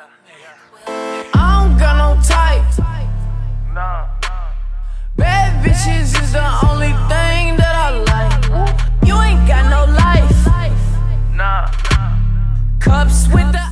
I don't got no type. Bad bitches is the only thing that I like. You ain't got no life. Cups with the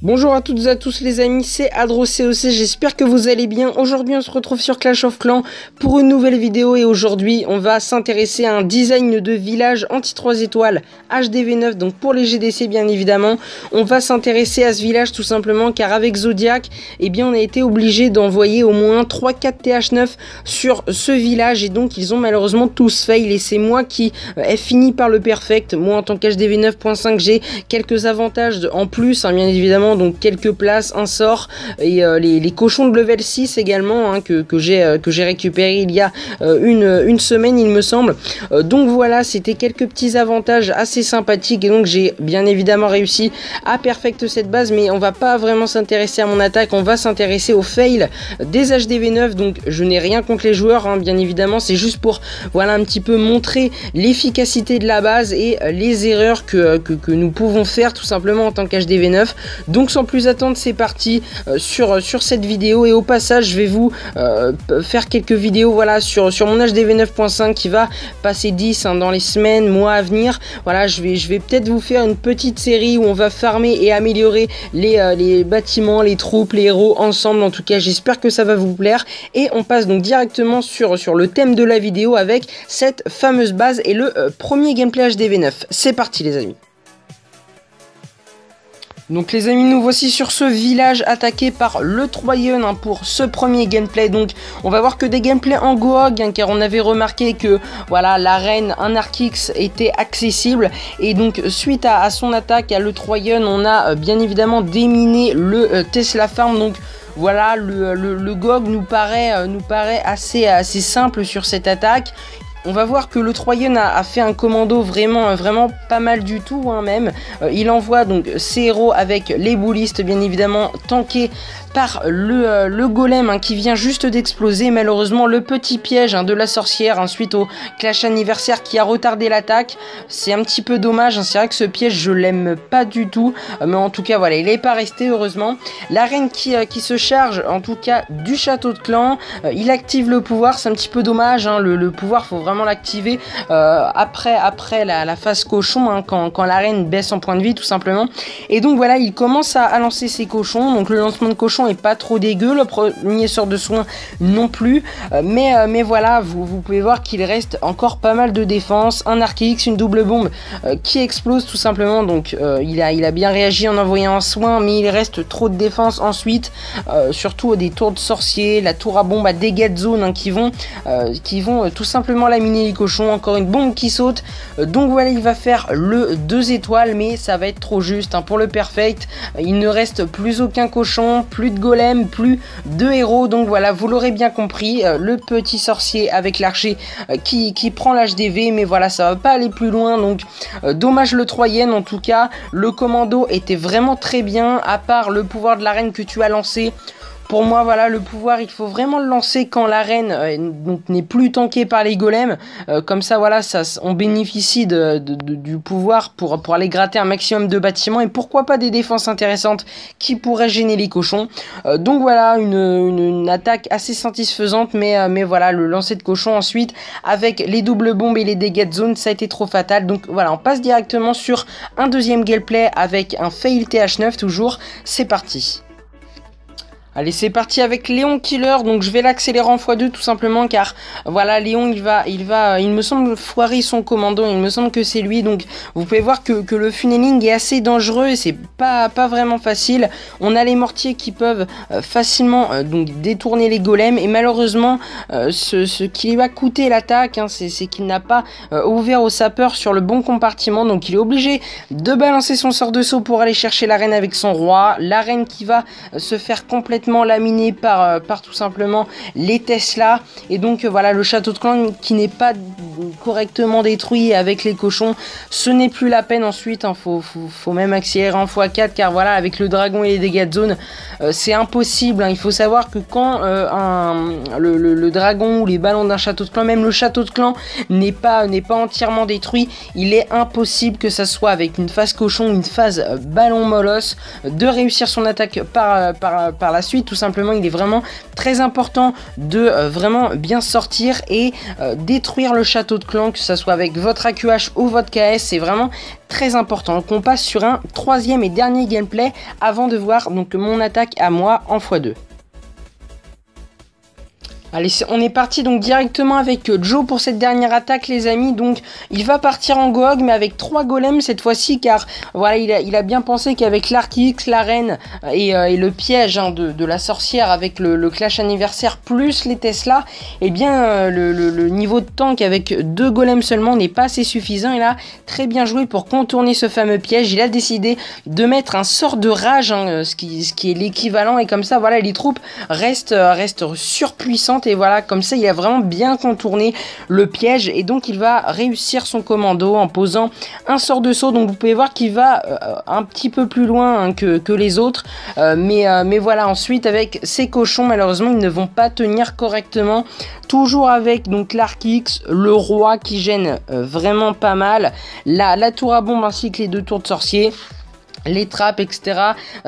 Bonjour à toutes et à tous les amis, c'est AdroCoc, j'espère que vous allez bien. Aujourd'hui on se retrouve sur Clash of Clans pour une nouvelle vidéo et aujourd'hui on va s'intéresser à un design de village anti-3 étoiles HDV9, donc pour les GDC bien évidemment. On va s'intéresser à ce village tout simplement car avec Zodiac, eh bien on a été obligé d'envoyer au moins 3-4 TH9 sur ce village et donc ils ont malheureusement tous fail et c'est moi qui ai fini par le perfect. Moi en tant qu'HDV 9.5 j'ai quelques avantages en plus, hein, bien évidemment. Donc quelques places, un sort et les cochons de level 6 également hein, que j'ai récupéré il y a une semaine il me semble. Donc voilà, c'était quelques petits avantages assez sympathiques et donc j'ai bien évidemment réussi à perfect cette base, mais on va pas vraiment s'intéresser à mon attaque, on va s'intéresser au fail des HDV9. Donc je n'ai rien contre les joueurs hein, bien évidemment, c'est juste pour voilà un petit peu montrer l'efficacité de la base et les erreurs que nous pouvons faire tout simplement en tant qu'HDV9. Donc sans plus attendre, c'est parti sur cette vidéo et au passage je vais vous faire quelques vidéos voilà sur mon HDV 9.5 qui va passer 10 hein, dans les semaines, mois à venir. Voilà, je vais peut-être vous faire une petite série où on va farmer et améliorer les bâtiments, les troupes, les héros ensemble. En tout cas j'espère que ça va vous plaire et on passe donc directement sur le thème de la vidéo avec cette fameuse base et le premier gameplay HDV 9. C'est parti les amis. Donc les amis, nous voici sur ce village attaqué par le Troyen hein, pour ce premier gameplay. Donc on va voir que des gameplays en Gohog hein, car on avait remarqué que voilà l'arène un Arc-X était accessible et donc suite à son attaque à le Troyen, on a bien évidemment déminé le Tesla Farm. Donc voilà, le GOG nous paraît assez simple sur cette attaque. On va voir que le Troyen a fait un commando vraiment pas mal du tout hein, même. Il envoie donc ses héros avec les boulistes bien évidemment tankés par le golem hein, qui vient juste d'exploser. Malheureusement le petit piège hein, de la sorcière hein, suite au clash anniversaire qui a retardé l'attaque. C'est un petit peu dommage, hein. C'est vrai que ce piège je l'aime pas du tout. Mais en tout cas voilà, il n'est pas resté heureusement. La reine qui se charge en tout cas du château de clan. Il active le pouvoir, c'est un petit peu dommage. Hein, le pouvoir faut vraiment l'activer après la phase cochon hein, quand la reine baisse en point de vie tout simplement. Et donc voilà, il commence à lancer ses cochons. Donc le lancement de cochon est pas trop dégueu, le premier sort de soin non plus, mais voilà, vous pouvez voir qu'il reste encore pas mal de défense. Un Arc-X, une double bombe qui explose tout simplement. Donc il a bien réagi en envoyant un soin, mais il reste trop de défense ensuite, surtout des tours de sorcier, la tour à bombe à dégâts de zone hein, qui vont tout simplement laminer les cochons. Encore une bombe qui saute. Donc voilà, il va faire le 2 étoiles, mais ça va être trop juste hein, pour le perfect. Il ne reste plus aucun cochon, plus de golem, plus de héros. Donc voilà, vous l'aurez bien compris, le petit sorcier avec l'archer qui prend l'HDV, mais voilà, ça va pas aller plus loin. Donc dommage le Troyen. En tout cas le commando était vraiment très bien, à part le pouvoir de la reine que tu as lancé. Pour moi, voilà, le pouvoir, il faut vraiment le lancer quand l'arène n'est plus tankée par les golems. Comme ça, voilà, on bénéficie du pouvoir pour aller gratter un maximum de bâtiments et pourquoi pas des défenses intéressantes qui pourraient gêner les cochons. Donc voilà, une attaque assez satisfaisante, mais voilà, le lancer de cochon ensuite avec les doubles bombes et les dégâts de zone, ça a été trop fatal. Donc voilà, on passe directement sur un deuxième gameplay avec un fail TH9 toujours. C'est parti. Allez, c'est parti avec Léon Killer. Donc je vais l'accélérer en x2 tout simplement car voilà, Léon il me semble foirer son commando, il me semble que c'est lui. Donc vous pouvez voir que le funneling est assez dangereux et c'est pas vraiment facile. On a les mortiers qui peuvent facilement donc détourner les golems et malheureusement ce qui va coûter l'attaque hein, c'est qu'il n'a pas ouvert au sapeur sur le bon compartiment. Donc il est obligé de balancer son sort de saut pour aller chercher la reine avec son roi. La reine qui va se faire complètement complètement laminé par tout simplement les Tesla. Et donc voilà, le château de clan qui n'est pas correctement détruit avec les cochons, ce n'est plus la peine ensuite, hein, faut même accélérer en x4, car voilà, avec le dragon et les dégâts de zone, c'est impossible, hein. Il faut savoir que quand le dragon ou les ballons d'un château de clan, même le château de clan n'est pas entièrement détruit, il est impossible que ça soit avec une phase cochon, une phase ballon molosse, de réussir son attaque par la suite. Tout simplement, il est vraiment très important de vraiment bien sortir et détruire le château de clan, que ce soit avec votre AQH ou votre KS, c'est vraiment très important. Donc on passe sur un troisième et dernier gameplay avant de voir donc mon attaque à moi en x2. Allez, on est parti donc directement avec Joe pour cette dernière attaque, les amis. Donc il va partir en Gohog, mais avec 3 golems cette fois-ci, car voilà, il a bien pensé qu'avec l'Arc X, la reine et le piège, hein, de la sorcière avec le clash anniversaire plus les Tesla, et bien le niveau de tank avec 2 golems seulement n'est pas assez suffisant. Il a très bien joué pour contourner ce fameux piège. Il a décidé de mettre un sort de rage, hein, ce qui est l'équivalent, et comme ça voilà, les troupes restent surpuissantes. Et voilà, comme ça il a vraiment bien contourné le piège, et donc il va réussir son commando en posant un sort de saut. Donc vous pouvez voir qu'il va un petit peu plus loin, hein, que les autres, mais voilà, ensuite avec ces cochons, malheureusement ils ne vont pas tenir correctement, toujours avec donc l'Arc X, le roi qui gêne vraiment pas mal, la tour à bombe ainsi que les 2 tours de sorcier, les trappes, etc.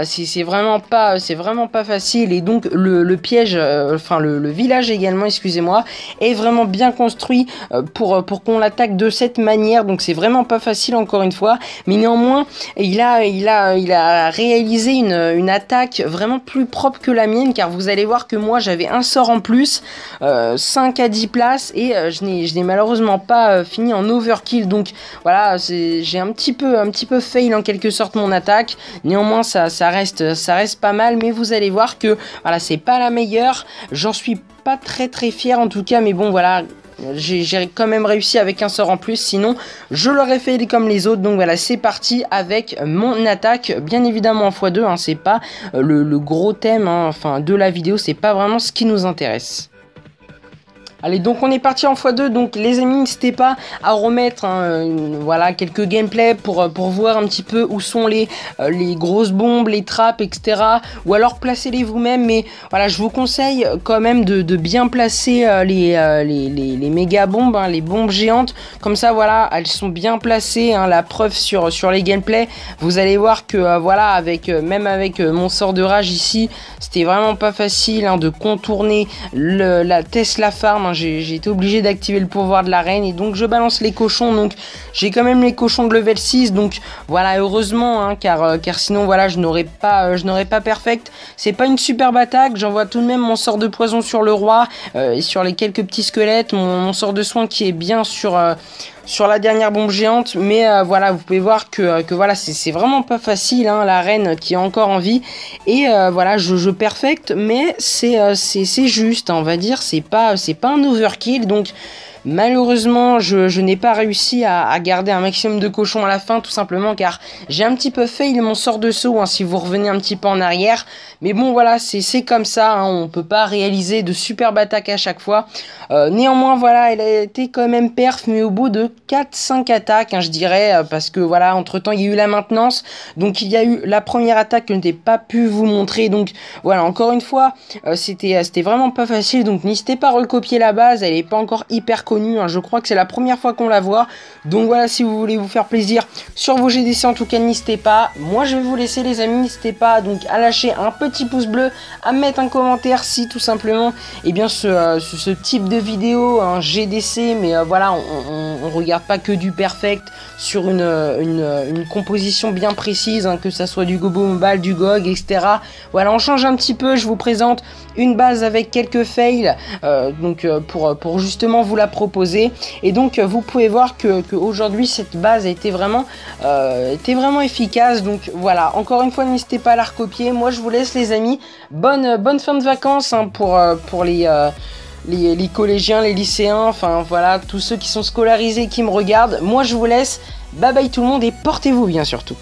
C'est vraiment pas facile, et donc le piège, enfin le village également, excusez-moi, est vraiment bien construit pour qu'on l'attaque de cette manière. Donc c'est vraiment pas facile, encore une fois, mais néanmoins il a réalisé une attaque vraiment plus propre que la mienne, car vous allez voir que moi j'avais un sort en plus, 5 à 10 places, et je n'ai malheureusement pas fini en overkill. Donc voilà, j'ai un petit peu fail en quelque sorte mon attaque. Néanmoins ça reste pas mal, mais vous allez voir que voilà, c'est pas la meilleure, j'en suis pas très fier en tout cas, mais bon voilà, j'ai quand même réussi avec un sort en plus, sinon je l'aurais fait comme les autres. Donc voilà, c'est parti avec mon attaque, bien évidemment en x2, hein, c'est pas le gros thème, hein, enfin de la vidéo, c'est pas vraiment ce qui nous intéresse. Allez, donc on est parti en x2, donc les amis, n'hésitez pas à remettre, hein, voilà, quelques gameplays pour voir un petit peu où sont les grosses bombes, les trappes, etc. Ou alors placez-les vous-même, mais voilà, je vous conseille quand même de bien placer les méga bombes, hein, les bombes géantes, comme ça voilà, elles sont bien placées, hein, la preuve sur les gameplays, vous allez voir que voilà, même avec mon sort de rage ici, c'était vraiment pas facile, hein, de contourner la Tesla farm. J'ai été obligé d'activer le pouvoir de la reine, et donc je balance les cochons. Donc j'ai quand même les cochons de level 6, donc voilà, heureusement, hein, car sinon voilà, je n'aurais pas perfect. C'est pas une superbe attaque, j'envoie tout de même mon sort de poison sur le roi, et sur les quelques petits squelettes, mon sort de soin qui est bien sur la dernière bombe géante, mais voilà, vous pouvez voir que voilà, c'est vraiment pas facile, hein, la reine qui est encore en vie, et voilà, je perfecte, mais c'est juste, hein, on va dire, c'est pas un overkill. Donc malheureusement je n'ai pas réussi à garder un maximum de cochons à la fin, tout simplement car j'ai un petit peu fail mon sort de saut, hein, si vous revenez un petit peu en arrière, mais bon voilà, c'est comme ça, hein, on peut pas réaliser de superbes attaques à chaque fois. Néanmoins voilà, elle a été quand même perf, mais au bout de 4-5 attaques, hein, je dirais, parce que voilà, entre temps il y a eu la maintenance, donc il y a eu la première attaque que je n'ai pas pu vous montrer. Donc voilà, encore une fois, c'était vraiment pas facile, donc n'hésitez pas à recopier la base, elle est pas encore hyper connue, hein, je crois que c'est la première fois qu'on la voit. Donc voilà, si vous voulez vous faire plaisir sur vos GDC, en tout cas n'hésitez pas. Moi je vais vous laisser les amis, n'hésitez pas donc à lâcher un petit pouce bleu, à mettre un commentaire si tout simplement et bien ce type de vidéo, un GDC, mais voilà, on regarde pas que du perfect sur une composition bien précise, hein, que ça soit du Gobo Mobile, du GOG, etc. Voilà, on change un petit peu, je vous présente une base avec quelques fails, donc pour justement vous la proposer, et donc vous pouvez voir que aujourd'hui cette base a été vraiment efficace. Donc voilà, encore une fois n'hésitez pas à la recopier. Moi je vous laisse les amis, bonne fin de vacances, hein, pour les collégiens, les lycéens, enfin voilà, tous ceux qui sont scolarisés, qui me regardent. Moi je vous laisse, bye bye tout le monde, et portez-vous bien surtout.